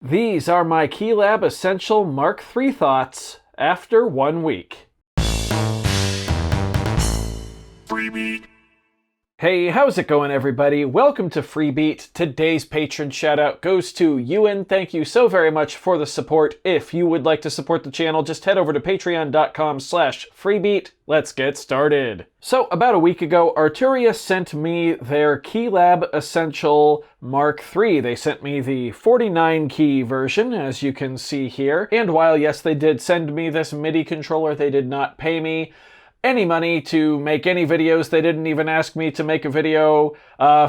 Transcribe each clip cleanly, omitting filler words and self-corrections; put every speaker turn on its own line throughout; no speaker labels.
These are my Keylab Essential Mark III thoughts after 1 week. Freebeat. Hey, how's it going, everybody? Welcome to Freebeat. Today's patron shoutout goes to Ewan. Thank you so very much for the support. If you would like to support the channel, just head over to patreon.com/freebeat. Let's get started. So, about a week ago, Arturia sent me their Keylab Essential Mark III. They sent me the 49 key version, as you can see here. And while, yes, they did send me this MIDI controller, they did not pay me any money to make any videos. They didn't even ask me to make a video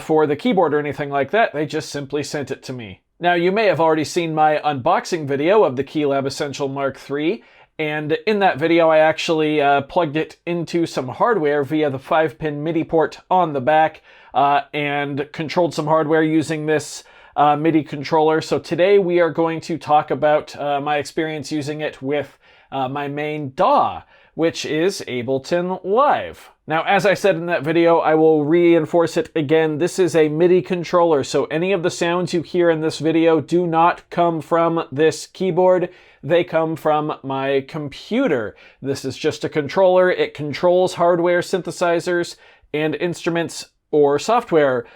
for the keyboard or anything like that. They just simply sent it to me. Now, you may have already seen my unboxing video of the Keylab Essential Mark III, and in that video I actually plugged it into some hardware via the 5-pin MIDI port on the back and controlled some hardware using this MIDI controller. So today we are going to talk about my experience using it with my main DAW, which is Ableton Live. Now, as I said in that video, I will reinforce it again. This is a MIDI controller, so any of the sounds you hear in this video do not come from this keyboard. They come from my computer. This is just a controller. It controls hardware synthesizers and instruments or software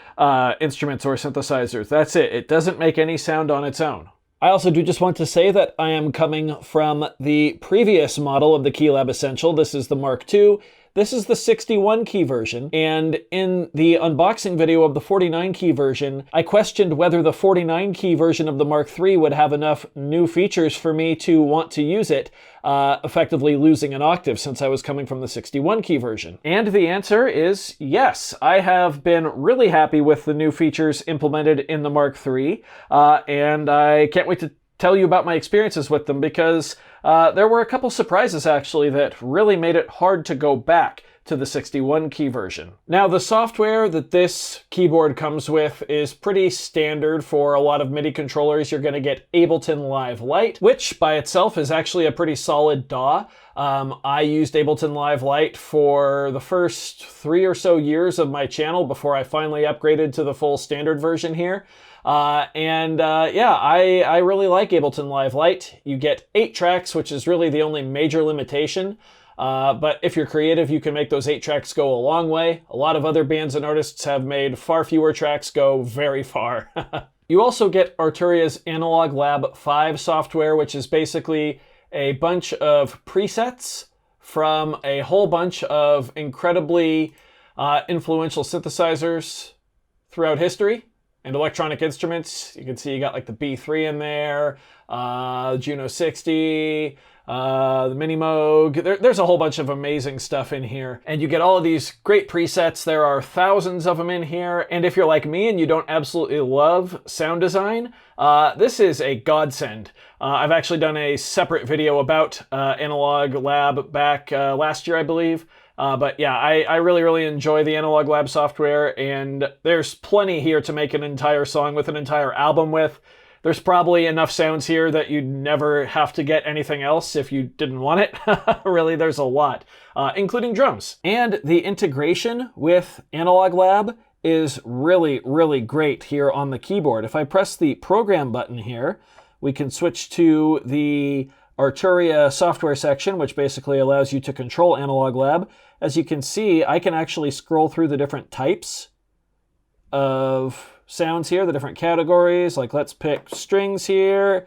instruments or synthesizers. That's it. It doesn't make any sound on its own. I also do just want to say that I am coming from the previous model of the Keylab Essential. This is the Mark II. This is the 61 key version, and in the unboxing video of the 49 key version, I questioned whether the 49 key version of the Mark III would have enough new features for me to want to use it, effectively losing an octave since I was coming from the 61 key version. And the answer is yes. I have been really happy with the new features implemented in the Mark III, and I can't wait to tell you about my experiences with them, because there were a couple surprises actually that really made it hard to go back to the 61 key version. Now, the software that this keyboard comes with is pretty standard for a lot of MIDI controllers. You're going to get Ableton Live Lite, which by itself is actually a pretty solid DAW. I used Ableton Live Lite for the first 3 or so years of my channel before I finally upgraded to the full standard version here. Yeah, I really like Ableton Live Lite. You get 8 tracks, which is really the only major limitation. But if you're creative, you can make those 8 tracks go a long way. A lot of other bands and artists have made far fewer tracks go very far. You also get Arturia's Analog Lab 5 software, which is basically a bunch of presets from a whole bunch of incredibly influential synthesizers throughout history and electronic instruments. You can see you got like the B3 in there, Juno 60, the Mini Moog. There's a whole bunch of amazing stuff in here. And you get all of these great presets. There are thousands of them in here. And if you're like me and you don't absolutely love sound design, this is a godsend. I've actually done a separate video about Analog Lab back last year, I believe. But yeah, I really enjoy the Analog Lab software, and there's plenty here to make an entire song with, an entire album with. There's probably enough sounds here that you'd never have to get anything else if you didn't want it. Really, there's a lot, including drums. And the integration with Analog Lab is really great here on the keyboard. If I press the program button here, we can switch to the Arturia software section, which basically allows you to control Analog Lab. As you can see, I can actually scroll through the different types of sounds here, the different categories. Like, let's pick strings here.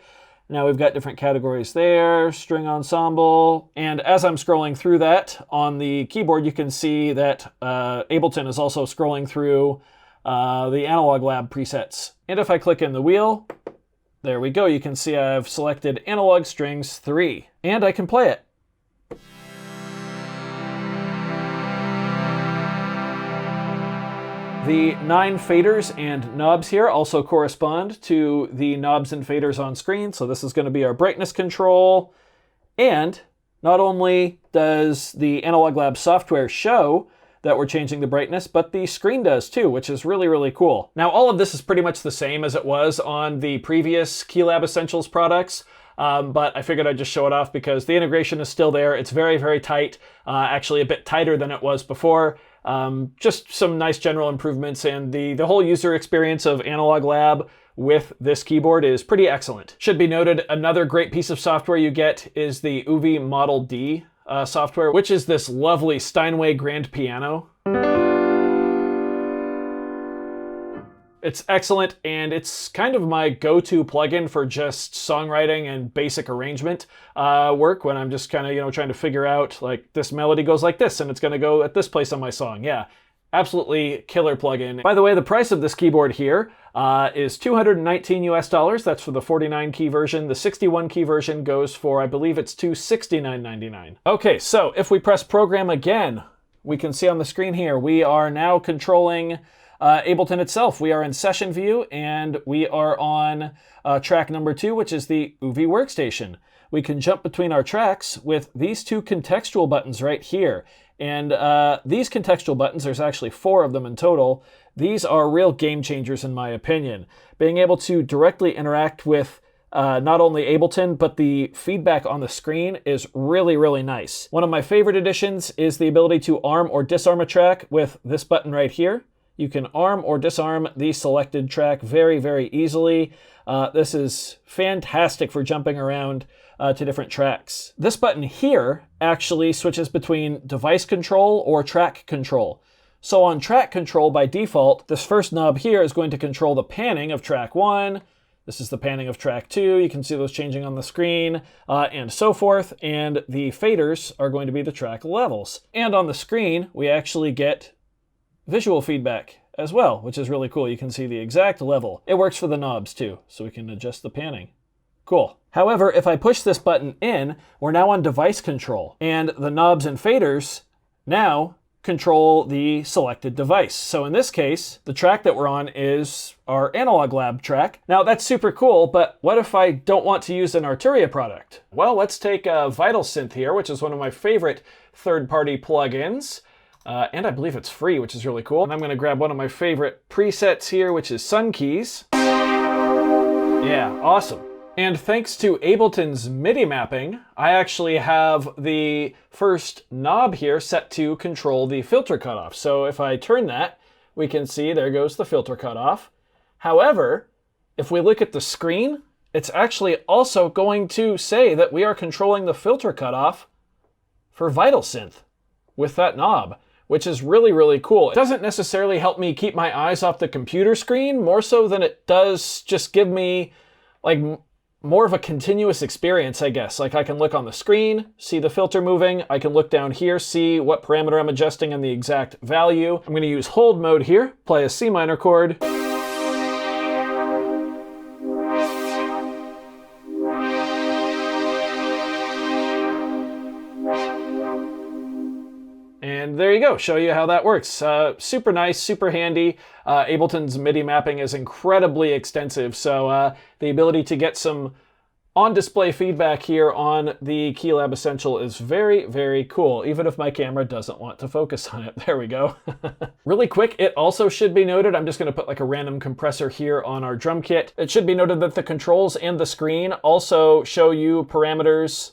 Now we've got different categories there, string ensemble. And as I'm scrolling through that on the keyboard, you can see that Ableton is also scrolling through the Analog Lab presets. And if I click in the wheel, there we go. You can see I've selected Analog Strings 3, and I can play it. The 9 faders and knobs here also correspond to the knobs and faders on screen. So this is going to be our brightness control. And not only does the Analog Lab software show that we're changing the brightness, but the screen does too, which is really cool. Now, all of this is pretty much the same as it was on the previous Keylab Essentials products. But I figured I'd just show it off because the integration is still there. It's very tight, actually a bit tighter than it was before. Just some nice general improvements, and the whole user experience of Analog Lab with this keyboard is pretty excellent. Should be noted, another great piece of software you get is the UV Model D software, which is this lovely Steinway grand piano. It's excellent, and it's kind of my go-to plugin for just songwriting and basic arrangement work when I'm just kind of, trying to figure out, like, this melody goes like this, and it's going to go at this place on my song. Yeah, absolutely killer plugin. By the way, the price of this keyboard here is $219 US. That's for the 49 key version. The 61 key version goes for, I believe it's $269.99. Okay, so if we press program again, we can see on the screen here, we are now controlling Ableton itself. We are in session view, and we are on track number 2, which is the UV workstation. We can jump between our tracks with these two contextual buttons right here. And these contextual buttons, there's actually 4 of them in total. These are real game changers in my opinion. Being able to directly interact with not only Ableton, but the feedback on the screen is really, really nice. One of my favorite additions is the ability to arm or disarm a track with this button right here. You can arm or disarm the selected track very, very easily. This is fantastic for jumping around to different tracks. This button here actually switches between device control or track control. So on track control, by default, this first knob here is going to control the panning of track 1. This is the panning of track 2. You can see those changing on the screen, and so forth. And the faders are going to be the track levels. And on the screen, we actually get visual feedback as well, which is really cool. You can see the exact level. It works for the knobs too, so we can adjust the panning. Cool. However, if I push this button in, we're now on device control, and the knobs and faders now control the selected device. So in this case, the track that we're on is our Analog Lab track. Now that's super cool, but what if I don't want to use an Arturia product? Well, let's take Vital Synth here, which is one of my favorite third-party plugins. And I believe it's free, which is really cool. And I'm going to grab one of my favorite presets here, which is Sun Keys. Yeah, awesome. And thanks to Ableton's MIDI mapping, I actually have the first knob here set to control the filter cutoff. So if I turn that, we can see there goes the filter cutoff. However, if we look at the screen, it's actually also going to say that we are controlling the filter cutoff for Vital Synth with that knob, which is really, really cool. It doesn't necessarily help me keep my eyes off the computer screen, more so than it does just give me like more of a continuous experience, I guess. Like I can look on the screen, see the filter moving. I can look down here, see what parameter I'm adjusting and the exact value. I'm going to use hold mode here, play a C minor chord. And there you go, show you how that works. Super nice, super handy. Ableton's MIDI mapping is incredibly extensive, so the ability to get some on-display feedback here on the Keylab Essential is very, very cool, even if my camera doesn't want to focus on it. There we go. Really quick, it also should be noted, I'm just going to put like a random compressor here on our drum kit. It should be noted that the controls and the screen also show you parameters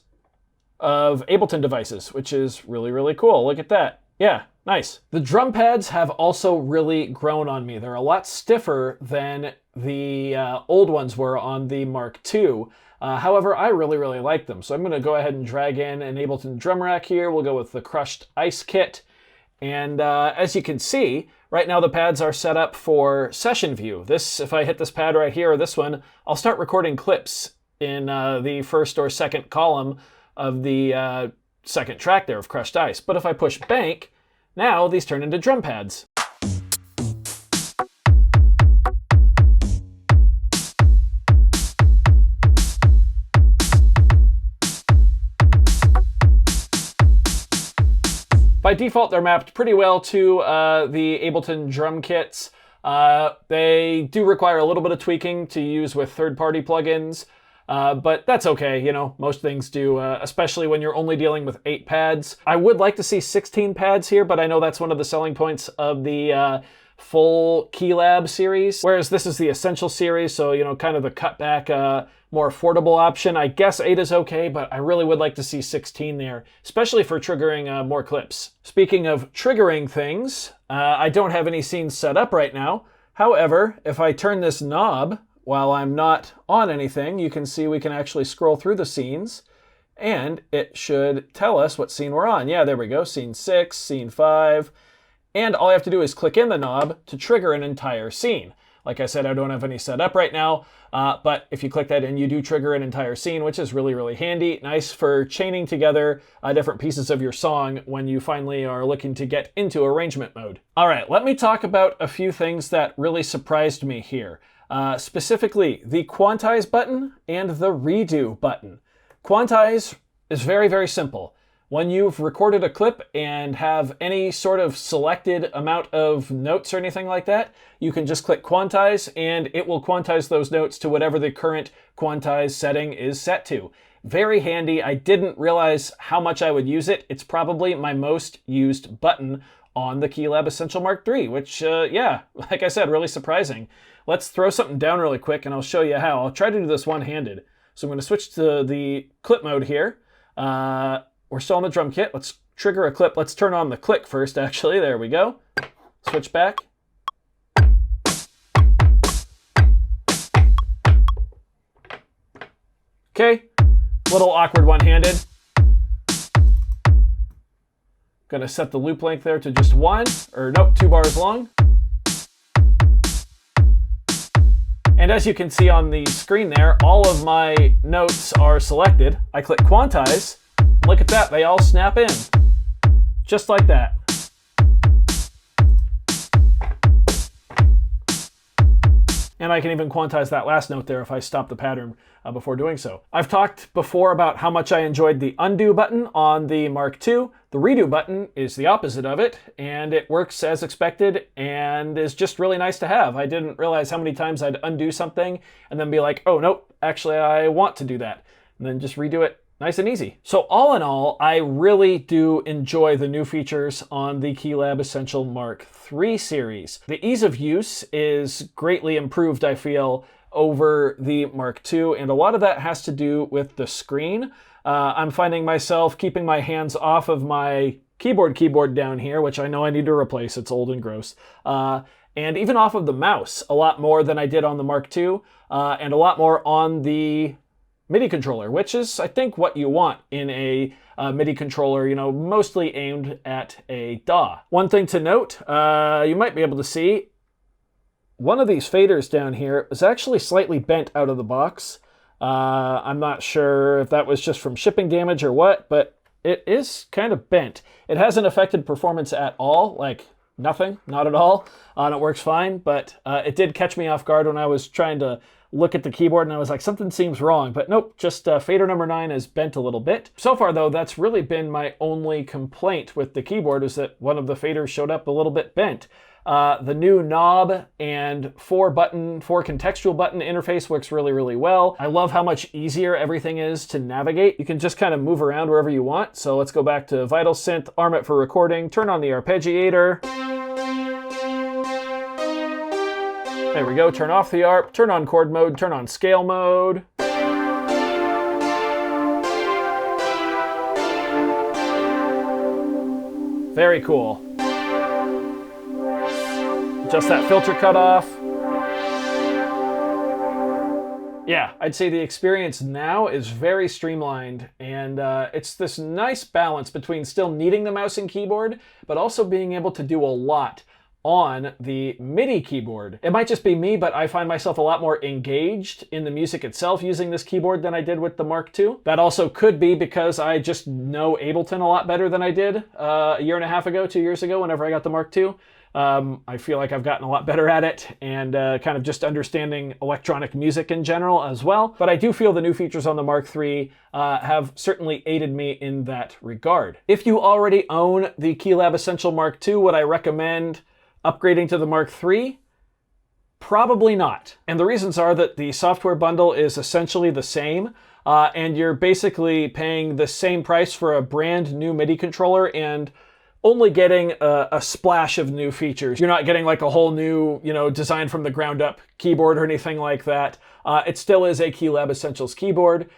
of Ableton devices, which is really, really cool. Look at that. Yeah, nice. The drum pads have also really grown on me. They're a lot stiffer than the old ones were on the Mark II. However, I really, really like them. So I'm going to go ahead and drag in an Ableton drum rack here. We'll go with the Crushed Ice kit. And as you can see, right now the pads are set up for session view. This, if I hit this pad right here or this one, I'll start recording clips in the first or second column of the second track there of Crushed Ice. But if I push bank, now these turn into drum pads. By default, they're mapped pretty well to the Ableton drum kits. They do require a little bit of tweaking to use with third-party plugins. But that's okay, you know, most things do, especially when you're only dealing with 8 pads. I would like to see 16 pads here, but I know that's one of the selling points of the full Keylab series, whereas this is the Essential series, so, you know, kind of the cutback, more affordable option. I guess 8 is okay, but I really would like to see 16 there, especially for triggering more clips. Speaking of triggering things, I don't have any scenes set up right now. However, if I turn this knob while I'm not on anything, you can see we can actually scroll through the scenes, and it should tell us what scene we're on. Yeah, there we go, scene 6, scene 5, and all I have to do is click in the knob to trigger an entire scene. Like I said, I don't have any set up right now, but if you click that in, you do trigger an entire scene, which is really, really handy. Nice for chaining together different pieces of your song when you finally are looking to get into arrangement mode. All right, let me talk about a few things that really surprised me here. Specifically, the quantize button and the redo button. Quantize is very, very simple. When you've recorded a clip and have any sort of selected amount of notes or anything like that, you can just click quantize and it will quantize those notes to whatever the current quantize setting is set to. Very handy. I didn't realize how much I would use it. It's probably my most used button on the Keylab Essential Mark III, which, yeah, like I said, really surprising. Let's throw something down really quick and I'll show you how. I'll try to do this one-handed. So I'm going to switch to the clip mode here. We're still on the drum kit. Let's trigger a clip. Let's turn on the click first, actually. There we go. Switch back. Okay, little awkward one-handed. Gonna set the loop length there to just 1, or nope, 2 bars long. And as you can see on the screen there, all of my notes are selected. I click quantize. Look at that, they all snap in. Just like that. And I can even quantize that last note there if I stop the pattern before doing so. I've talked before about how much I enjoyed the undo button on the Mark II. The redo button is the opposite of it, and it works as expected and is just really nice to have. I didn't realize how many times I'd undo something and then be like, oh, nope, actually I want to do that. And then just redo it. Nice and easy. So all in all, I really do enjoy the new features on the Keylab Essential Mark III series. The ease of use is greatly improved, I feel, over the Mark II, and a lot of that has to do with the screen. I'm finding myself keeping my hands off of my keyboard down here, which I know I need to replace. It's old and gross. And even off of the mouse, a lot more than I did on the Mark II, and a lot more on the MIDI controller, which is, I think, what you want in a MIDI controller, you know, mostly aimed at a DAW. One thing to note, you might be able to see, one of these faders down here is actually slightly bent out of the box. I'm not sure if that was just from shipping damage or what, but it is kind of bent. It hasn't affected performance at all, like nothing, not at all, and it works fine, but it did catch me off guard when I was trying to look at the keyboard and I was like, something seems wrong, but nope, just fader number 9 is bent a little bit. So far though, that's really been my only complaint with the keyboard, is that one of the faders showed up a little bit bent. The new knob and 4 contextual button interface works really, really well. I love how much easier everything is to navigate. You can just kind of move around wherever you want. So let's go back to Vital Synth, arm it for recording, turn on the arpeggiator. There we go, turn off the ARP, turn on chord mode, turn on scale mode. Very cool. Just that filter cutoff. Yeah, I'd say the experience now is very streamlined, and it's this nice balance between still needing the mouse and keyboard, but also being able to do a lot on the MIDI keyboard. It might just be me, but I find myself a lot more engaged in the music itself using this keyboard than I did with the Mark II. That also could be because I just know Ableton a lot better than I did a year and a half ago, 2 years ago, whenever I got the Mark II. I feel like I've gotten a lot better at it, and kind of just understanding electronic music in general as well. But I do feel the new features on the Mark III have certainly aided me in that regard. If you already own the Keylab Essential Mark II, would I recommend upgrading to the Mark III? Probably not. And the reasons are that the software bundle is essentially the same, and you're basically paying the same price for a brand new MIDI controller and only getting a splash of new features. You're not getting like a whole new, design from the ground up keyboard or anything like that. It still is a Keylab Essentials keyboard.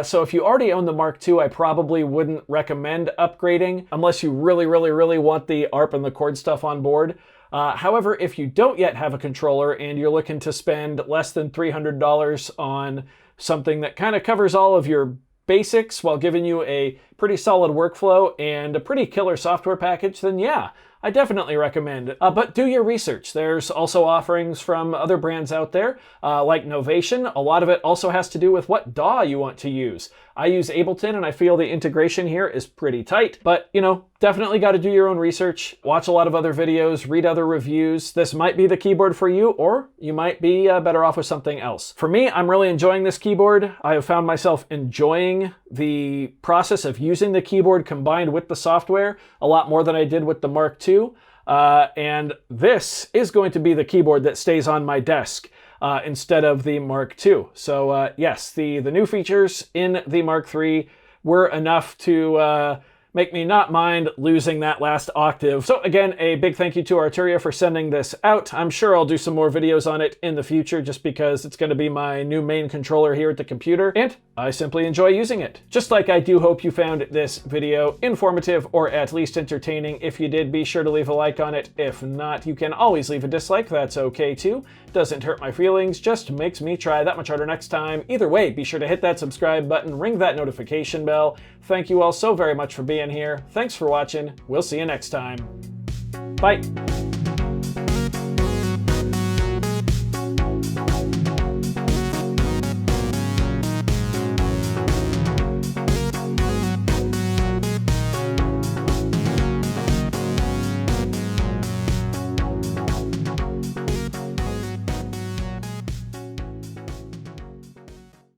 So if you already own the Mark II, I probably wouldn't recommend upgrading unless you really, really, really want the ARP and the chord stuff on board. However, if you don't yet have a controller and you're looking to spend less than $300 on something that kind of covers all of your basics while giving you a pretty solid workflow and a pretty killer software package, then yeah, I definitely recommend it. But do your research. There's also offerings from other brands out there, like Novation. A lot of it also has to do with what DAW you want to use. I use Ableton and I feel the integration here is pretty tight, but you know, definitely got to do your own research, watch a lot of other videos, read other reviews. This might be the keyboard for you, or you might be better off with something else. For me, I'm really enjoying this keyboard. I have found myself enjoying the process of using the keyboard combined with the software a lot more than I did with the Mark II. And this is going to be the keyboard that stays on my desk instead of the Mark II. So yes, the new features in the Mark III were enough to make me not mind losing that last octave. So again, a big thank you to Arturia for sending this out. I'm sure I'll do some more videos on it in the future just because it's going to be my new main controller here at the computer, and I simply enjoy using it. Just like I do hope you found this video informative or at least entertaining. If you did, be sure to leave a like on it. If not, you can always leave a dislike. That's okay too. Doesn't hurt my feelings, just makes me try that much harder next time. Either way, be sure to hit that subscribe button, ring that notification bell. Thank you all so very much for being here. Thanks for watching. We'll see you next time. Bye.